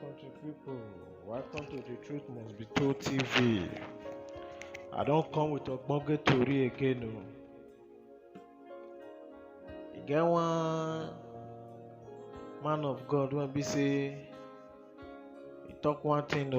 country people, welcome to the Truth Must Be Told TV. I don't come with a ogbonge tori again. You get one man of God when be say he talk one thing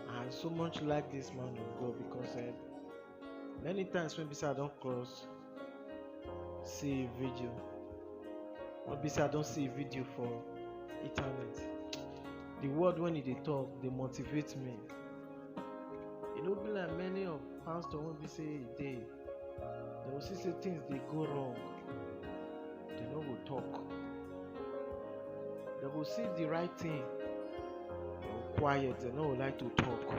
I so much like this man of God because many times when be say I don't see a video. When be say I don't see a video for internet. The word when they talk, they motivate me. It don't be like many of pastors when be say they will see say things they go wrong. They no go talk. They will see the right thing. They will quiet. They no like to talk.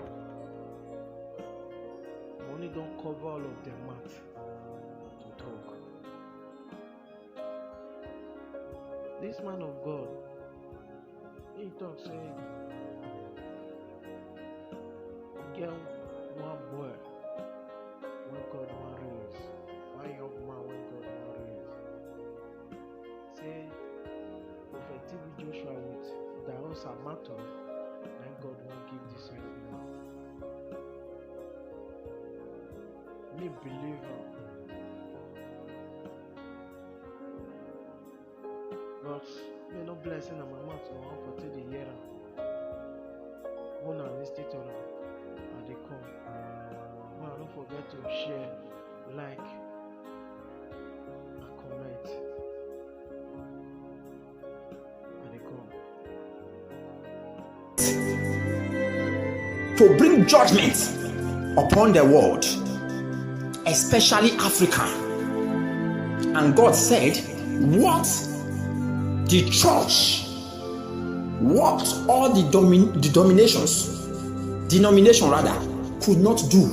Money don't cover all of their mouth to talk. This man of God, he talks say, get one boy when God want raise, one young man when God want raise. Say, Prophet T.B. Joshua with idahosa mantle, then God won't give this young man. Me believe him. But me no blessing on my mouth no one for the year. One and listen to them and they come. Man, don't forget to share, like, and comment. And they come. To bring judgment upon the world, especially Africa. And God said, what the church, what all the denomination could not do,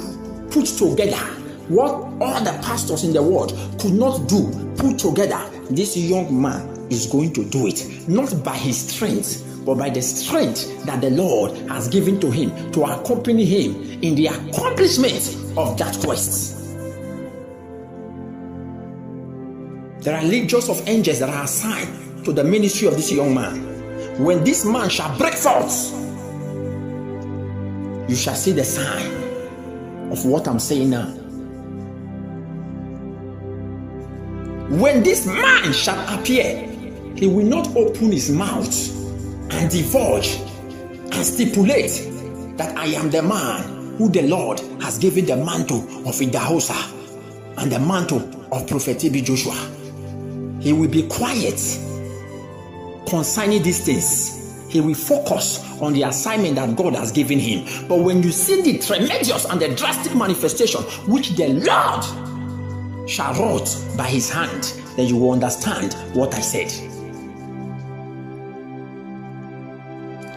put together, what all the pastors in the world could not do, put together, this young man is going to do it, not by his strength, but by the strength that the Lord has given to him to accompany him in the accomplishment of that quest. There are legions of angels that are assigned to the ministry of this young man. When this man shall break forth, you shall see the sign of what I'm saying now. When this man shall appear, he will not open his mouth and divulge and stipulate that I am the man who the Lord has given the mantle of idahosa and the mantle of Prophet T.B. Joshua. He will be quiet concerning these things. He will focus on the assignment that God has given him. But when you see the tremendous and the drastic manifestation which the Lord shall wrought by his hand, then you will understand what I said.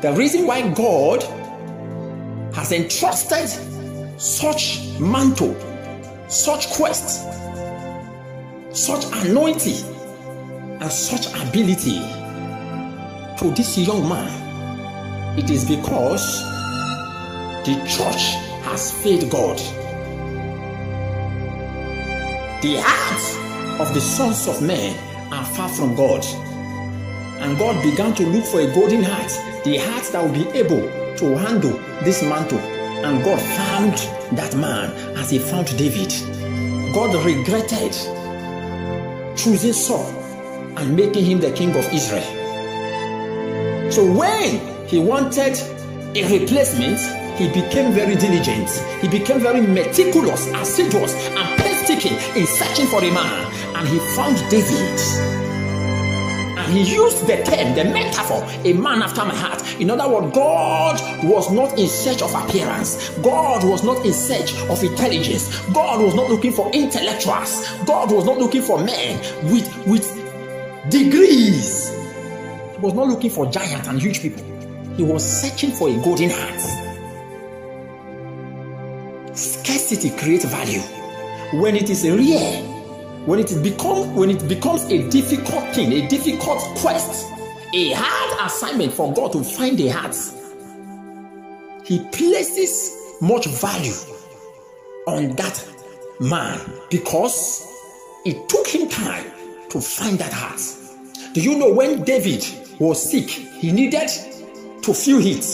The reason why God has entrusted such mantle, such quest, such anointing, and such ability to this young man, it is because the church has failed God. The hearts of the sons of men are far from God, and God began to look for a golden heart, the heart that will be able to handle this mantle. And God found that man as he found David. God regretted choosing Saul and making him the king of Israel. So when he wanted a replacement, he became very diligent. He became very meticulous, assiduous, and painstaking in searching for a man. And he found David. And he used the term, the metaphor, a man after my heart. In other words, God was not in search of appearance. God was not in search of intelligence. God was not looking for intellectuals. God was not looking for men with degrees. He was not looking for giants and huge people. He was searching for a golden heart. Scarcity creates value. When it is rare, when it becomes a difficult thing, a difficult quest, a hard assignment for God to find a heart, he places much value on that man because it took him time to find that heart. Do you know when David was sick. He needed to feel heat.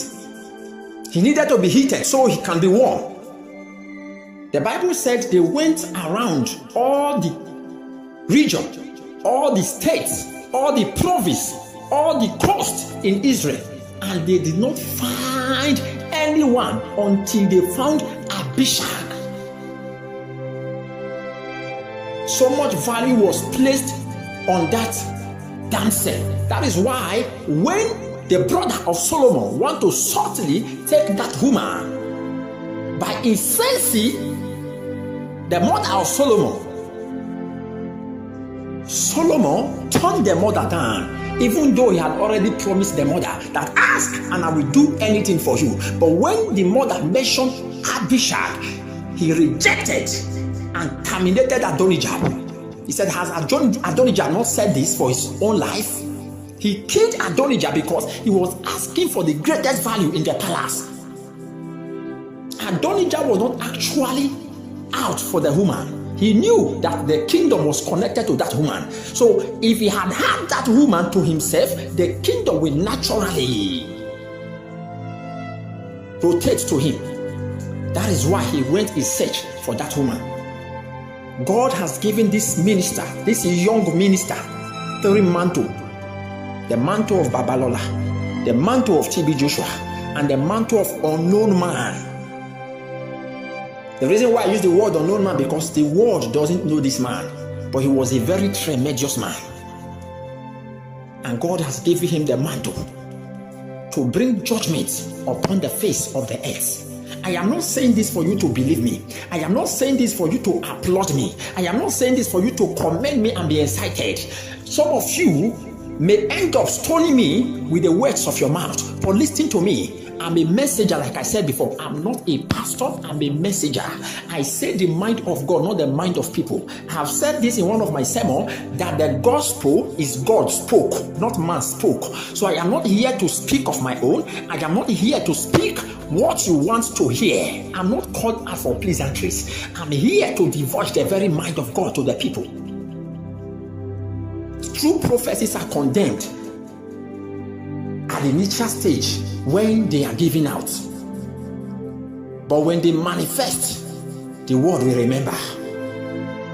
He needed to be heated so he can be warm. The Bible said they went around all the region, all the states, all the province, all the coast in Israel, and they did not find anyone until they found Abishag. So much value was placed on that damsel. That is why when the brother of Solomon want to subtly take that woman, by incensing the mother of Solomon, Solomon turned the mother down, even though he had already promised the mother that ask and I will do anything for you. But when the mother mentioned Abishag, he rejected and terminated Adonijah. He said, has Adonijah not said this for his own life? He killed Adonijah because he was asking for the greatest value in the palace. Adonijah was not actually out for the woman. He knew that the kingdom was connected to that woman. So if he had had that woman to himself, the kingdom will naturally rotate to him. That is why he went in search for that woman. God has given this minister, this young minister, 3 mantles. The mantle of Babalola, the mantle of TB Joshua, and the mantle of unknown man. The reason why I use the word unknown man, because the world doesn't know this man, but he was a very tremendous man. And God has given him the mantle to bring judgment upon the face of the earth. I am not saying this for you to believe me. I am not saying this for you to applaud me. I am not saying this for you to commend me and be excited. Some of you may end up stoning me with the words of your mouth. But listen to me. I'm a messenger, like I said before. I'm not a pastor, I'm a messenger. I say the mind of God, not the mind of people. I have said this in one of my sermons, that the gospel is God spoke, not man spoke. So I am not here to speak of my own. I am not here to speak what you want to hear. I'm not called out for pleasantries. I'm here to divulge the very mind of God to the people. True prophecies are condemned at the initial stage when they are given out. But when they manifest, the world will remember.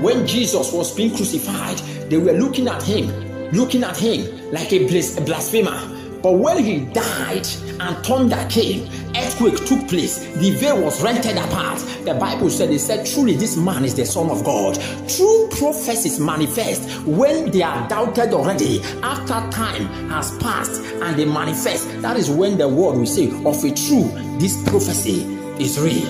When Jesus was being crucified, they were looking at him like a blasphemer. But when he died and thunder came, earthquake took place, the veil was rented apart. The Bible said, truly this man is the Son of God. True prophecies manifest when they are doubted already. After time has passed and they manifest, that is when the world will say, of a true, this prophecy is real.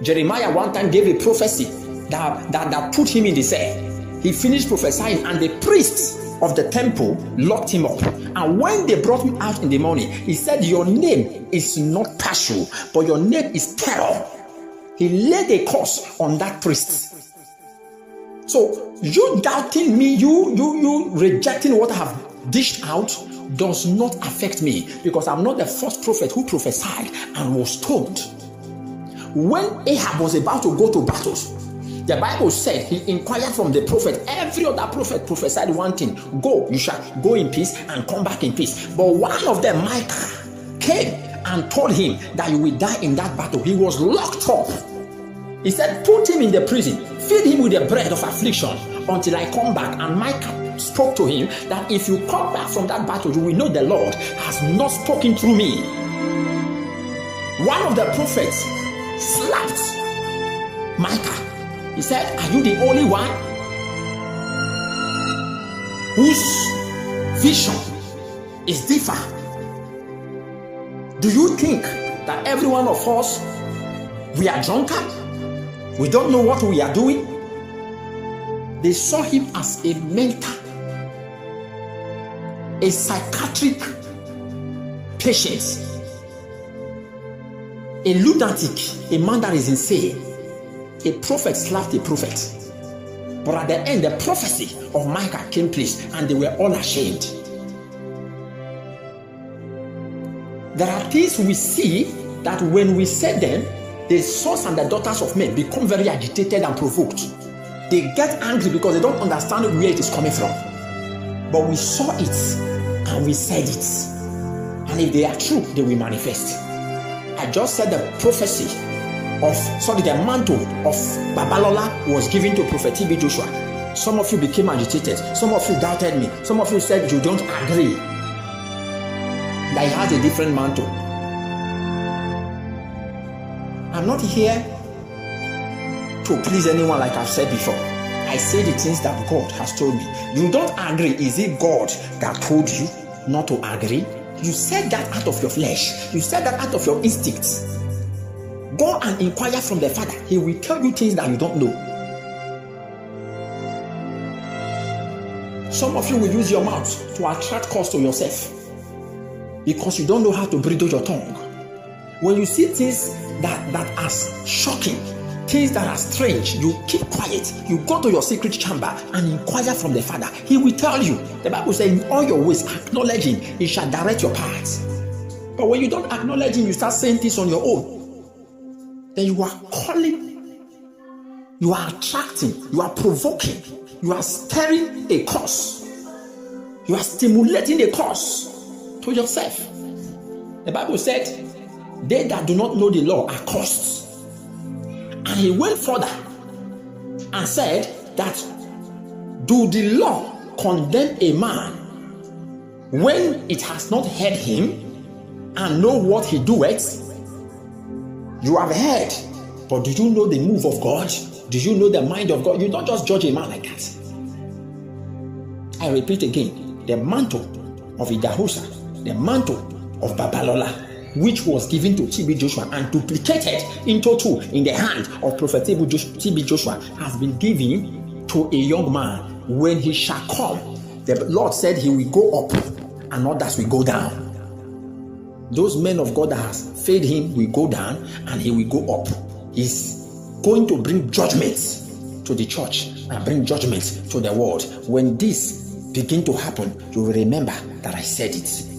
Jeremiah one time gave a prophecy that put him in the cell. He finished prophesying and the priests of the temple locked him up. And when they brought him out in the morning, he said, your name is not Pashur, but your name is Terror. He laid a curse on that priest. So you doubting me, you rejecting what I have dished out does not affect me, because I'm not the first prophet who prophesied and was told. When Ahab was about to go to battles, the Bible said he inquired from the prophet. Every other prophet prophesied one thing: go, you shall go in peace and come back in peace. But one of them, Micah, came and told him that you will die in that battle. He was locked up. He said, put him in the prison, feed him with the bread of affliction until I come back. And Micah spoke to him that if you come back from that battle, you will know the Lord has not spoken through me. One of the prophets slapped Micah. He said, are you the only one whose vision is different? Do you think that every one of us, we are drunkard? We don't know what we are doing? They saw him as a mentor, a psychiatric patient, a lunatic, a man that is insane. A prophet slapped a prophet. But at the end, the prophecy of Micah came place and they were all ashamed. There are things we see that when we say them, the sons and the daughters of men become very agitated and provoked. They get angry because they don't understand where it is coming from. But we saw it and we said it. And if they are true, they will manifest. I just said the prophecy the mantle of Babalola was given to Prophet TB Joshua. Some of you became agitated. Some of you doubted me. Some of you said you don't agree that he has a different mantle. I'm not here to please anyone like I've said before. I say the things that God has told me. You don't agree. Is it God that told you not to agree? You said that out of your flesh. You said that out of your instincts. Go and inquire from the Father. He will tell you things that you don't know. Some of you will use your mouth to attract cause to yourself because you don't know how to bridle your tongue. When you see things that are shocking, things that are strange, you keep quiet. You go to your secret chamber and inquire from the Father. He will tell you. The Bible says, in all your ways, acknowledge him. He shall direct your paths. But when you don't acknowledge him, you start saying things on your own. Then you are calling, you are attracting, you are provoking, you are stirring a cause. You are stimulating a cause to yourself. The Bible said, they that do not know the law are cursed. And he went further and said that, do the law condemn a man when it has not heard him and know what he doeth? You have heard, but do you know the move of God? Do you know the mind of God? You don't just judge a man like that. I repeat again, the mantle of idahosa, the mantle of Babalola, which was given to TB Joshua and duplicated into two in the hand of Prophet TB Joshua, has been given to a young man. When he shall come, the Lord said he will go up and others will go down. Those men of God that has failed him will go down and he will go up. He's going to bring judgment to the church and bring judgment to the world. When this begin to happen, you will remember that I said it.